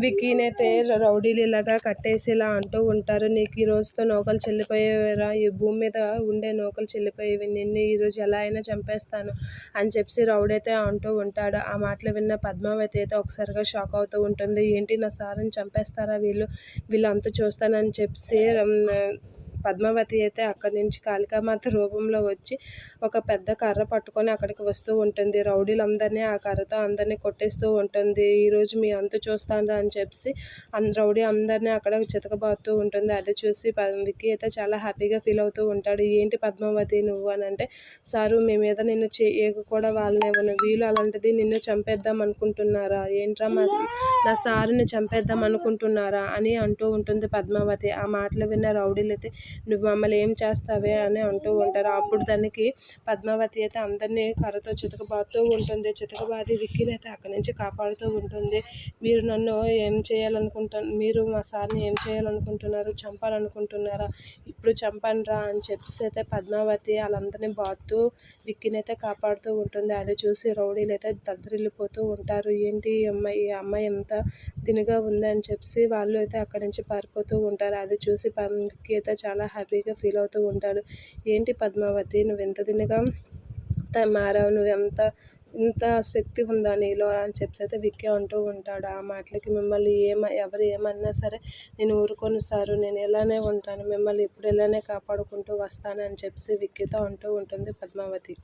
విక్కీనైతే రౌడీలు ఇలాగా కట్టేసి ఇలా అంటూ ఉంటారు, నీకు ఈ రోజుతో నౌకలు చెల్లిపోయేవిరా, ఈ భూమి మీద ఉండే నౌకలు చెల్లిపోయేవి, నిన్ను ఈరోజు ఎలా అయినా చంపేస్తాను అని చెప్పి రౌడీ అయితే అంటూ ఉంటాడు. ఆ మాటలు విన్న పద్మావతి అయితే ఒకసారిగా షాక్ అవుతూ ఉంటుంది. ఏంటి నా సార్ని చంపేస్తారా వీళ్ళంతా చూస్తానని చెప్పి పద్మావతి అయితే అక్కడి నుంచి కాళికామాత రూపంలో వచ్చి ఒక పెద్ద కర్ర పట్టుకొని అక్కడికి వస్తూ ఉంటుంది. రౌడీలందరినీ ఆ కర్రతో అందరినీ కొట్టేస్తూ ఉంటుంది. ఈరోజు మీ అంతు చూస్తాను అని చెప్పి రౌడీ అందరినీ అక్కడ చితకబాదుతూ ఉంటుంది. అది చూసి విక్కీ అయితే చాలా హ్యాపీగా ఫీల్ అవుతూ ఉంటాడు. ఏంటి పద్మావతి నువ్వు అని అంటే, సారు మీ మీద నిన్ను ఏగు కూడా వాళ్ళనివ్వను, వీళ్ళు అలాంటిది నిన్ను చంపేద్దాం అనుకుంటున్నారా, ఏంట్రా నా సారుని చంపేద్దాం అనుకుంటున్నారా అని అంటూ ఉంటుంది పద్మావతి. ఆ మాటలు విన్న రౌడీలు అయితే నువ్వు మమ్మల్ని ఏం చేస్తావే అని అంటూ ఉంటారు. అప్పుడు దానికి పద్మావతి అయితే అందరినీ కర్రతో చితకబాదుతూ ఉంటుంది. చితకబాది విక్కీని అయితే అక్కడి నుంచి కాపాడుతూ ఉంటుంది. మీరు నన్ను ఏం మీరు మా సార్ని ఏం చేయాలనుకుంటున్నారు, చంపాలనుకుంటున్నారా, ఇప్పుడు చంపండిరా అని చెప్పేసి అయితే పద్మావతి వాళ్ళందరినీ బాదుతూ విక్కీని అయితే కాపాడుతూ ఉంటుంది. అది చూసి రౌడీలు అయితే దద్దరిల్లిపోతూ ఉంటారు. ఏంటి ఈ అమ్మాయి ఎంత తినగా ఉంది అని చెప్పి వాళ్ళు అయితే అక్కడి నుంచి పారిపోతూ ఉంటారు. అది చూసి విక్కీ అయితే చాలా హ్యాపీగా ఫీల్ అవుతూ ఉంటాడు. ఏంటి పద్మావతి నువ్వు ఎంత దినగా మారావు, ఇంత శక్తి ఉందా నీలో అని చెప్పి అయితే విక్కీ అంటూ ఉంటాడు. ఆ మాటలకి మిమ్మల్ని ఎవరు ఏమన్నా సరే నేను ఊరుకొని సారు, నేను ఇలానే ఉంటాను, మిమ్మల్ని ఇప్పుడు ఇలానే కాపాడుకుంటూ వస్తానని చెప్పి విక్కీతో అంటూ ఉంటుంది పద్మావతి.